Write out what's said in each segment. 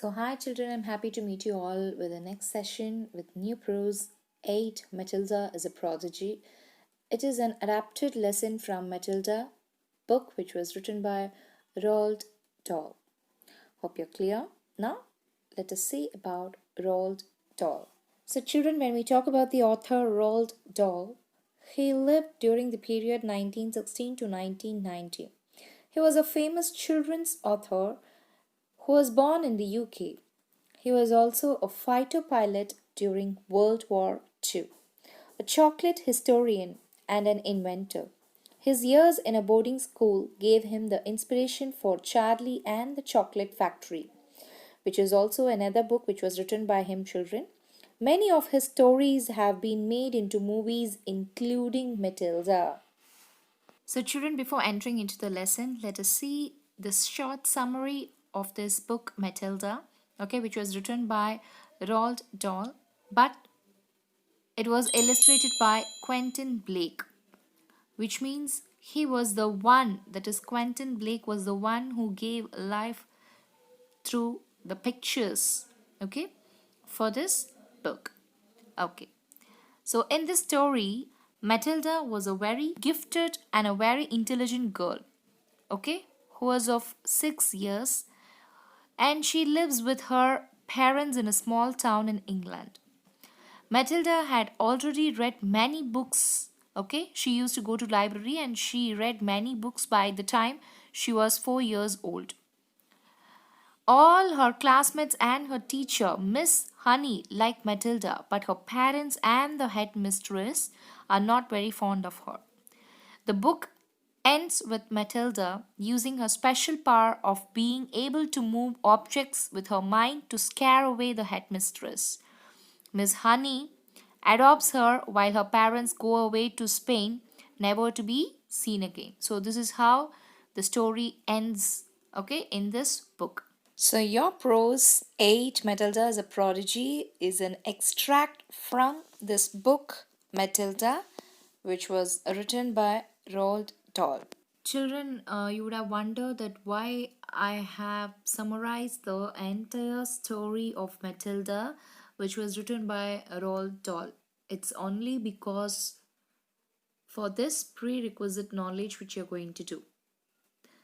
So, hi children, I'm happy to meet you all with the next session with new prose 8 Matilda is a Prodigy. It is an adapted lesson from Matilda book which was written by Roald Dahl. Hope you're clear. Now, let us see about Roald Dahl. So, children, when we talk about the author Roald Dahl, he lived during the period 1916 to 1990. He was a famous children's author who was born in the UK. He was also a fighter pilot during World War II, a chocolate historian, and an inventor. His years in a boarding school gave him the inspiration for Charlie and the Chocolate Factory, which is also another book which was written by him, children. Many of his stories have been made into movies, including Matilda. So, children, before entering into the lesson, let us see the short summary of this book, Matilda, okay, which was written by Roald Dahl, but it was illustrated by Quentin Blake, which means he was the one, that is, Quentin Blake was the one who gave life through the pictures, okay, for this book. Okay. So, in this story, Matilda was a very gifted and a very intelligent girl, okay, who was of 6 years, and she lives with her parents in a small town in England. Matilda had already read many books, okay? She used to go to library and she read many books by the time she was 4 years old. All her classmates and her teacher, Miss Honey, like Matilda, but her parents and the headmistress are not very fond of her. The book ends with Matilda using her special power of being able to move objects with her mind to scare away the headmistress. Miss Honey adopts her while her parents go away to Spain, never to be seen again. So, this is how the story ends, okay, in this book. So, your prose 8 Matilda is a Prodigy is an extract from this book, Matilda, which was written by Roald Dahl. Children, you would have wondered that why I have summarized the entire story of Matilda, which was written by Roald Dahl. It's only because for this prerequisite knowledge which you're going to do.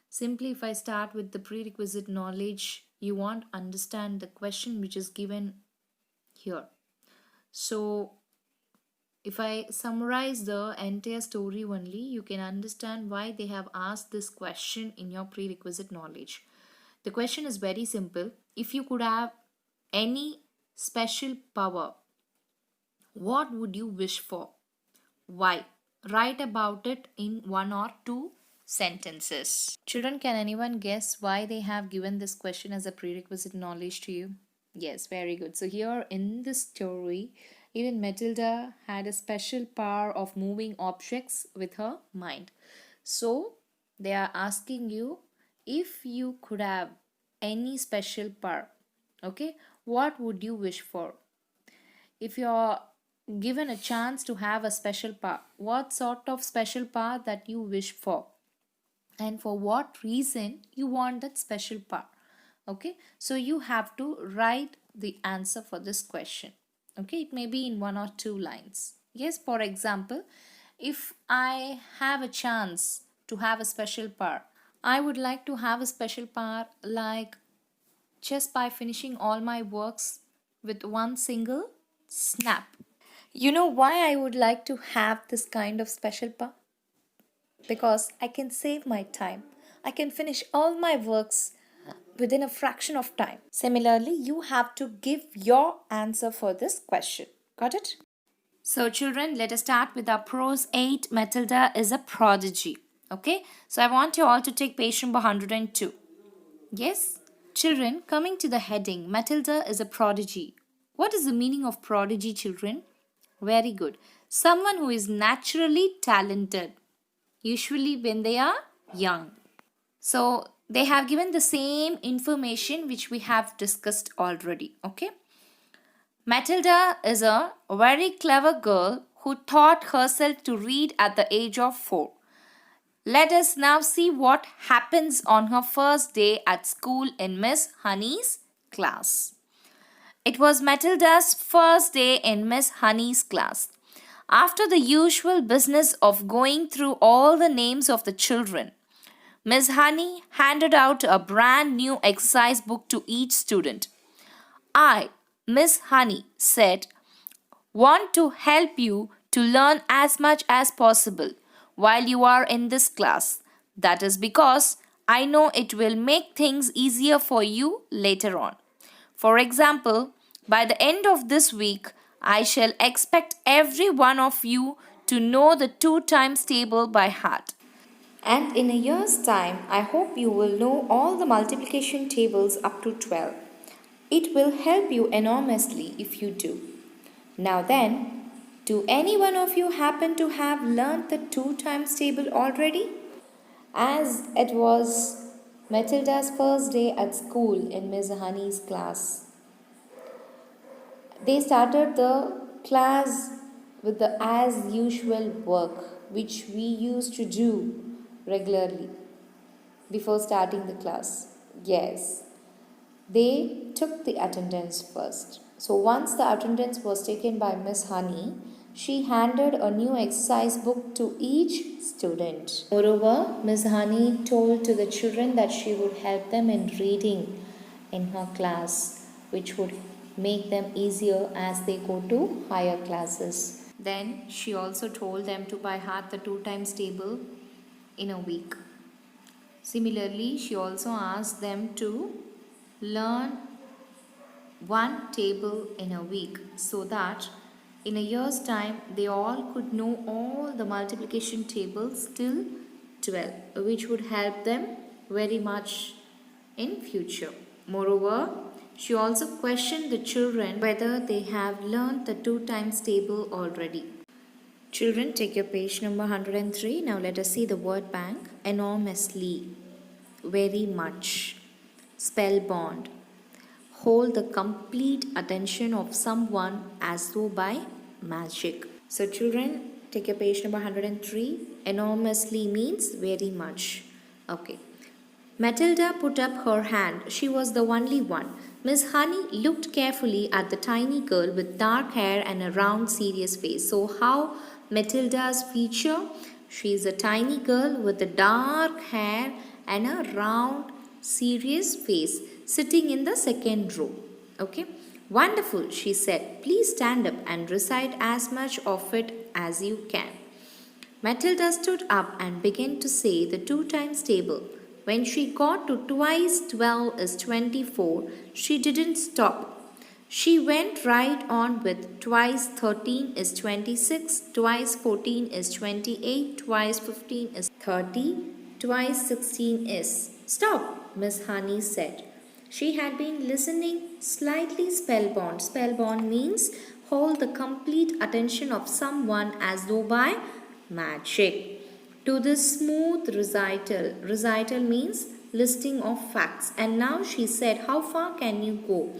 Simply, if I start with the prerequisite knowledge, you won't understand the question which is given here. So, if I summarize the entire story only, you can understand why they have asked this question in your prerequisite knowledge. The question is very simple. If you could have any special power, what would you wish for? Why? Write about it in 1 or 2 sentences. Children, can anyone guess why they have given this question as a prerequisite knowledge to you? Yes, very good. So, here in this story, even Matilda had a special power of moving objects with her mind. So, they are asking you if you could have any special power, okay, what would you wish for? If you're given a chance to have a special power, what sort of special power that you wish for? And for what reason you want that special power? Okay, so you have to write the answer for this question. Okay, it may be in 1 or 2 lines. Yes, for example, if I have a chance to have a special power, I would like to have a special power like just by finishing all my works with one single snap. You know why I would like to have this kind of special power? Because I can save my time. I can finish all my works within a fraction of time. Similarly, you have to give your answer for this question. Got it? So, children, let us start with our prose 8 Matilda is a Prodigy. Okay? So, I want you all to take page number 102. Yes? Children, coming to the heading, Matilda is a prodigy. What is the meaning of prodigy, children? Very good. Someone who is naturally talented, usually when they are young. So, they have given the same information which we have discussed already. Okay? Matilda is a very clever girl who taught herself to read at the age of 4. Let us now see what happens on her first day at school in Miss Honey's class. It was Matilda's first day in Miss Honey's class. After the usual business of going through all the names of the children, Miss Honey handed out a brand new exercise book to each student. I, Miss Honey, said, want to help you to learn as much as possible while you are in this class. That is because I know it will make things easier for you later on. For example, by the end of this week, I shall expect every one of you to know the 2 times table by heart. And in a year's time, I hope you will know all the multiplication tables up to 12. It will help you enormously if you do. Now then, do any one of you happen to have learnt the 2 times table already? As it was Matilda's first day at school in Miss Honey's class, they started the class with the as usual work which we used to do regularly before starting the class. Yes, they took the attendance first. So once the attendance was taken by Miss Honey, she handed a new exercise book to each student. Moreover, Miss Honey told to the children that she would help them in reading in her class, which would make them easier as they go to higher classes. Then she also told them to by heart the 2 times table in a week. Similarly, she also asked them to learn one table in a week so that in a year's time they all could know all the multiplication tables till 12, which would help them very much in future. Moreover, she also questioned the children whether they have learned the 2 times table already. Children, take your page number 103. Now let us see the word bank. Enormously, very much, spellbound, hold the complete attention of someone as though by magic. So children, take your page number 103. Enormously means very much. Okay. Matilda put up her hand. She was the only one. Miss Honey looked carefully at the tiny girl with dark hair and a round, serious face. So how Matilda's feature? She is a tiny girl with a dark hair and a round, serious face sitting in the second row. Okay. Wonderful, she said. Please stand up and recite as much of it as you can. Matilda stood up and began to say the 2 times table. When she got to twice 12 is 24, she didn't stop. She went right on with twice 13 is 26, twice 14 is 28, twice 15 is 30, twice 16 is. Stop, Miss Honey said. She had been listening, slightly spellbound. Spellbound means hold the complete attention of someone as though by magic. To this smooth recital. Recital means listing of facts. And now she said, how far can you go?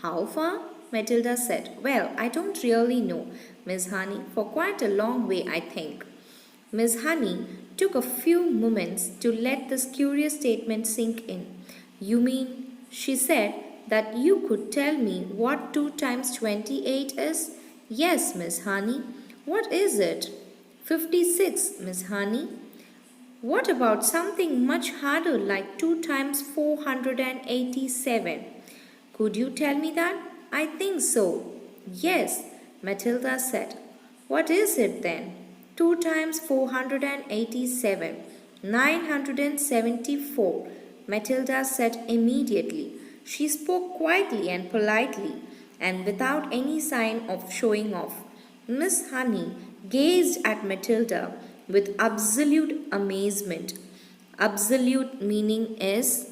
How far? Matilda said, well, I don't really know, Miss Honey. For quite a long way, I think. Miss Honey took a few moments to let this curious statement sink in. You mean, she said, that you could tell me what 2 times 28 is? Yes, Miss Honey. What is it? 56, Miss Honey. What about something much harder like 2 times 487? Could you tell me that? I think so. Yes, Matilda said. What is it then? 2 times 487. 974. Matilda said immediately. She spoke quietly and politely and without any sign of showing off. Miss Honey gazed at Matilda with absolute amazement. Absolute meaning is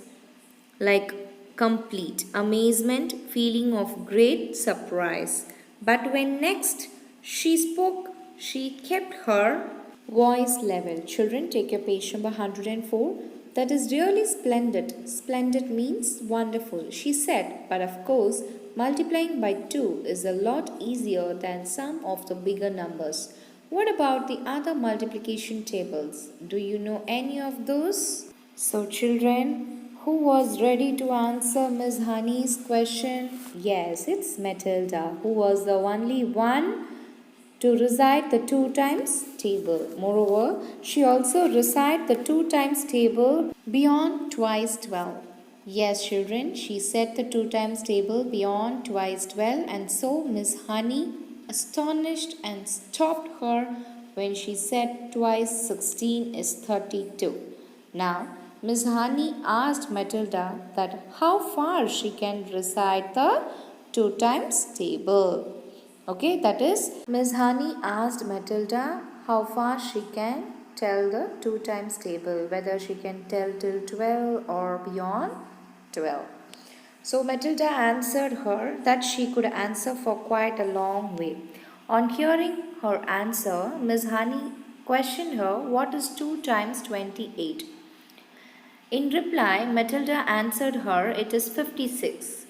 like complete. Amazement, feeling of great surprise. But when next she spoke, she kept her voice level. Children, take your page number 104. That is really splendid. Splendid means wonderful, she said. But of course, multiplying by 2 is a lot easier than some of the bigger numbers. What about the other multiplication tables? Do you know any of those? So children, Who was ready to answer Miss Honey's question? Yes, it's Matilda, who was the only one to recite the 2 times table. Moreover, she also recited the 2 times table beyond twice 12. Yes, children, she said the 2 times table beyond twice 12, and so Miss Honey astonished and stopped her when she said twice 16 is 32. Now, Miss Honey asked Matilda that how far she can recite the 2 times table. Okay, that is, Miss Honey asked Matilda how far she can tell the 2 times table, whether she can tell till 12 or beyond 12. So Matilda answered her that she could answer for quite a long way. On hearing her answer, Miss Honey questioned her, what is 2 times 28? In reply, Matilda answered her, it is 56.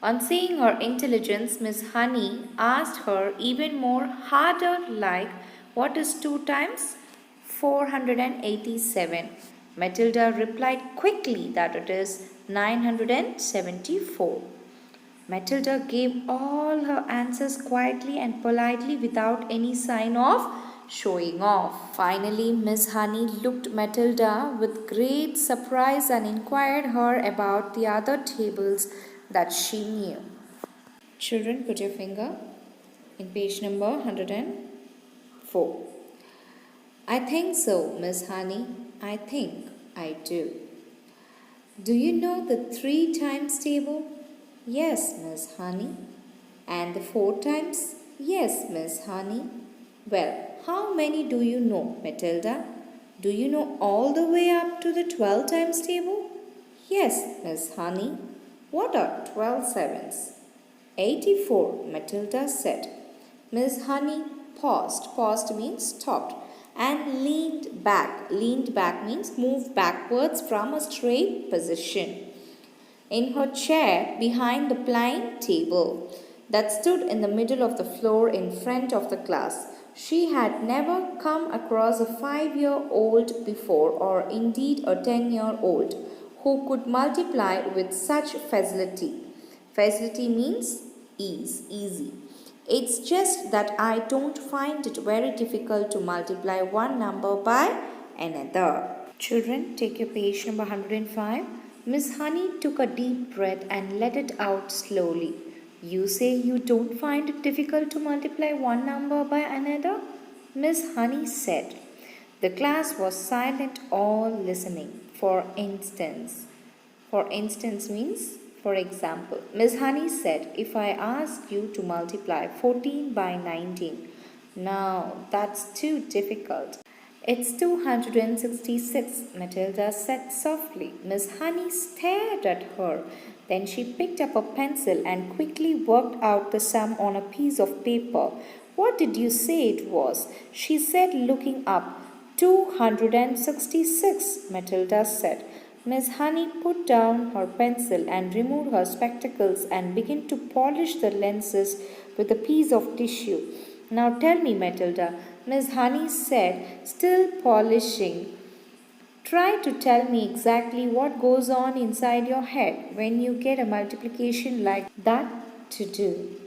On seeing her intelligence, Miss Honey asked her even more harder like, what is 2 times 487? Matilda replied quickly that it is 974. Matilda gave all her answers quietly and politely without any sign of showing off. Finally, Miss Honey looked Matilda with great surprise and inquired her about the other tables that she knew. Children, put your finger in page number 104. I think so, Miss Honey. I think I do. Do you know the 3 times table? Yes, Miss Honey. And the 4 times? Yes, Miss Honey. Well, how many do you know, Matilda? Do you know all the way up to the 12 times table? Yes, Miss Honey. What are 12 sevens? 84, Matilda said. Miss Honey paused. Paused means stopped. And leaned back. Leaned back means moved backwards from a straight position in her chair behind the plain table that stood in the middle of the floor in front of the class. She had never come across a 5-year-old before, or indeed a 10-year-old, who could multiply with such facility. Facility means ease, easy. It's just that I don't find it very difficult to multiply one number by another. Children, take your page number 105. Miss Honey took a deep breath and let it out slowly. You say you don't find it difficult to multiply one number by another? Miss Honey said. The class was silent, all listening. For instance means for example. Miss Honey said, if I ask you to multiply 14 by 19, no, that's too difficult. It's 266, Matilda said softly. Miss Honey stared at her. Then she picked up a pencil and quickly worked out the sum on a piece of paper. What did you say it was? She said, looking up. 266, Matilda said. Miss Honey put down her pencil and removed her spectacles and began to polish the lenses with a piece of tissue. Now tell me, Matilda, Miss Honey said, still polishing. Try to tell me exactly what goes on inside your head when you get a multiplication like that to do.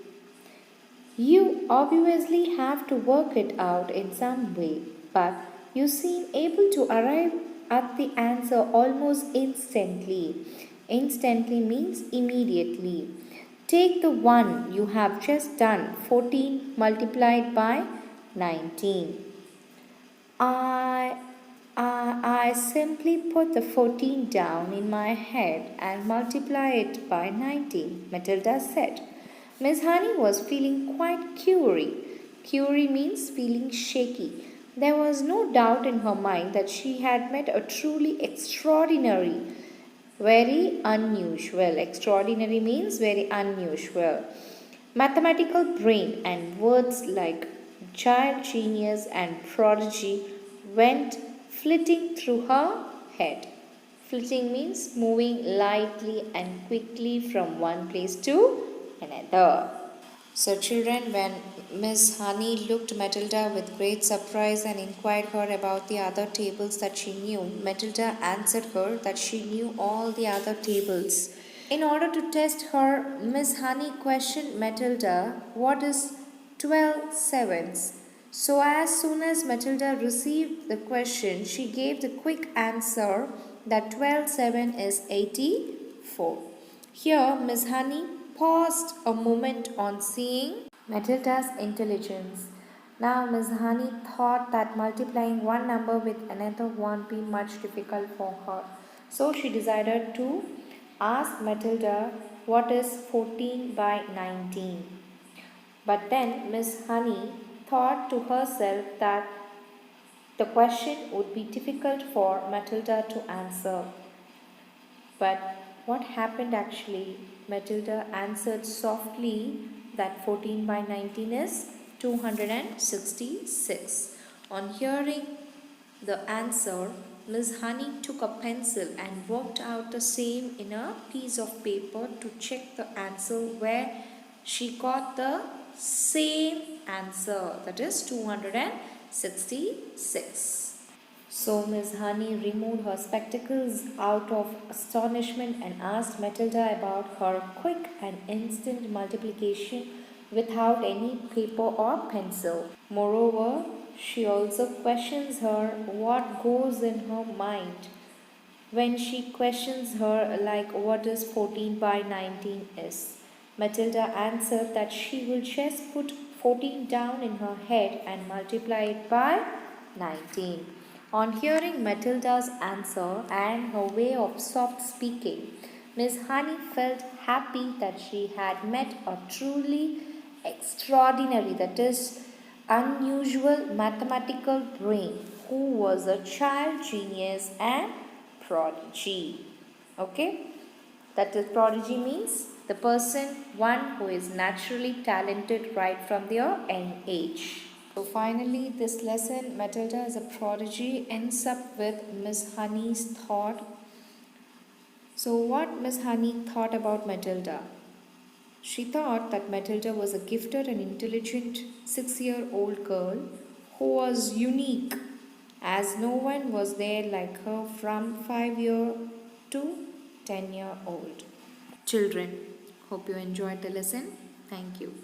You obviously have to work it out in some way, but you seem able to arrive at the answer almost instantly. Instantly means immediately. Take the one you have just done, 14 multiplied by 19. I simply put the 14 down in my head and multiply it by 19, Matilda said. Miss Honey was feeling quite curie. Curie means feeling shaky. There was no doubt in her mind that she had met a truly extraordinary, very unusual. Extraordinary means very unusual. Mathematical brain, and words like child genius and prodigy went flitting through her head. Flitting means moving lightly and quickly from one place to another. So, children, when Miss Honey looked Matilda with great surprise and inquired her about the other tables that she knew, Matilda answered her that she knew all the other tables. In order to test her, Miss Honey questioned Matilda, "What is 12 sevens?" So, as soon as Matilda received the question, she gave the quick answer that 12 7 is 84. Here, Miss Honey paused a moment on seeing Matilda's intelligence. Now, Miss Honey thought that multiplying one number with another won't be much difficult for her. So, she decided to ask Matilda what is 14 by 19. But then Miss Honey thought to herself that the question would be difficult for Matilda to answer. But what happened actually? Matilda answered softly that 14 by 19 is 266. On hearing the answer, Miss Honey took a pencil and worked out the same in a piece of paper to check the answer where she got the same answer, that is 266. So Miss Honey removed her spectacles out of astonishment and asked Matilda about her quick and instant multiplication without any paper or pencil. Moreover, she also questions her what goes in her mind when she questions her like what is 14 by 19 is. Matilda answered that she will just put 14 down in her head and multiply it by 19. On hearing Matilda's answer and her way of soft speaking, Miss Honey felt happy that she had met a truly extraordinary, that is, unusual mathematical brain who was a child genius and prodigy. Okay? That is, prodigy means the person, one who is naturally talented right from their young age. So finally, this lesson, Matilda is a prodigy, ends up with Miss Honey's thought. So what Miss Honey thought about Matilda? She thought that Matilda was a gifted and intelligent 6-year-old girl who was unique, as no one was there like her from 5-year to 10-year-old. Children, hope you enjoyed the lesson. Thank you.